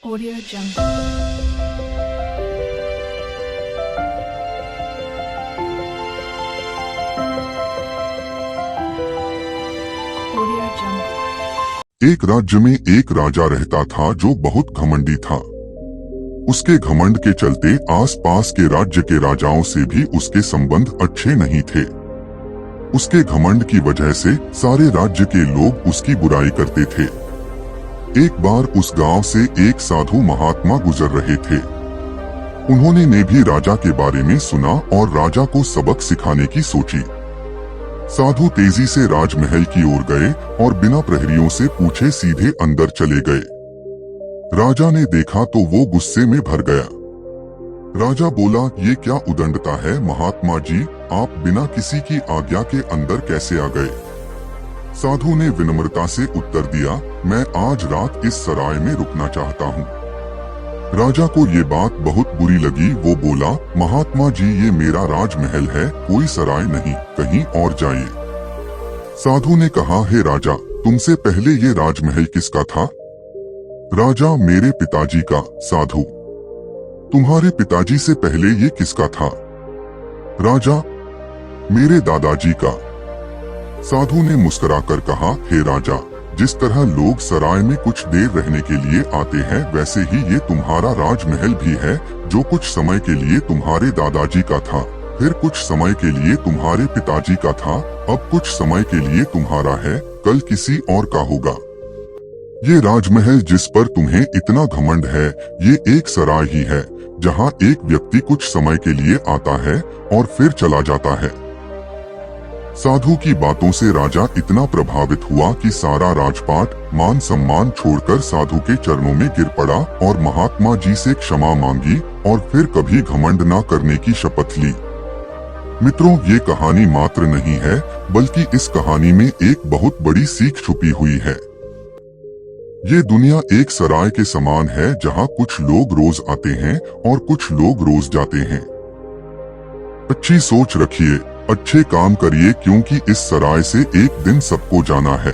Audio Jungle. Audio Jungle. एक राज्य में एक राजा रहता था जो बहुत घमंडी था। उसके घमंड के चलते आसपास के राज्य के राजाओं से भी उसके संबंध अच्छे नहीं थे। उसके घमंड की वजह से सारे राज्य के लोग उसकी बुराई करते थे। एक बार उस गांव से एक साधु महात्मा गुजर रहे थे। उन्होंने ने भी राजा के बारे में सुना और राजा को सबक सिखाने की सोची। साधु तेजी से राजमहल की ओर गए और बिना प्रहरियों से पूछे सीधे अंदर चले गए। राजा ने देखा तो वो गुस्से में भर गया। राजा बोला, ये क्या उदंडता है महात्मा जी, आप बिना किसी की आज्ञा के अंदर कैसे आ गए? साधु ने विनम्रता से उत्तर दिया, मैं आज रात इस सराय में रुकना चाहता हूँ। राजा को ये बात बहुत बुरी लगी। वो बोला, महात्मा जी ये मेरा राजमहल है, कोई सराय नहीं, कहीं और जाइए। साधु ने कहा, हे राजा, तुमसे पहले ये राजमहल किसका था? राजा, मेरे पिताजी का। साधु, तुम्हारे पिताजी से पहले ये किसका था? राजा, मेरे दादाजी का। साधु ने मुस्कुराकर कहा, हे राजा, जिस तरह लोग सराय में कुछ देर रहने के लिए आते हैं वैसे ही ये तुम्हारा राजमहल भी है, जो कुछ समय के लिए तुम्हारे दादाजी का था, फिर कुछ समय के लिए तुम्हारे पिताजी का था, अब कुछ समय के लिए तुम्हारा है, कल किसी और का होगा। ये राजमहल जिस पर तुम्हें इतना घमंड है, ये एक सराय ही है, जहाँ एक व्यक्ति कुछ समय के लिए आता है और फिर चला जाता है। साधु की बातों से राजा इतना प्रभावित हुआ कि सारा राजपाट मान सम्मान छोड़कर साधु के चरणों में गिर पड़ा और महात्मा जी से क्षमा मांगी और फिर कभी घमंड न करने की शपथ ली। मित्रों, ये कहानी मात्र नहीं है, बल्कि इस कहानी में एक बहुत बड़ी सीख छुपी हुई है। ये दुनिया एक सराय के समान है, जहाँ कुछ लोग रोज आते हैं और कुछ लोग रोज जाते हैं। अच्छी सोच रखिए, अच्छे काम करिए, क्योंकि इस सराय से एक दिन सबको जाना है।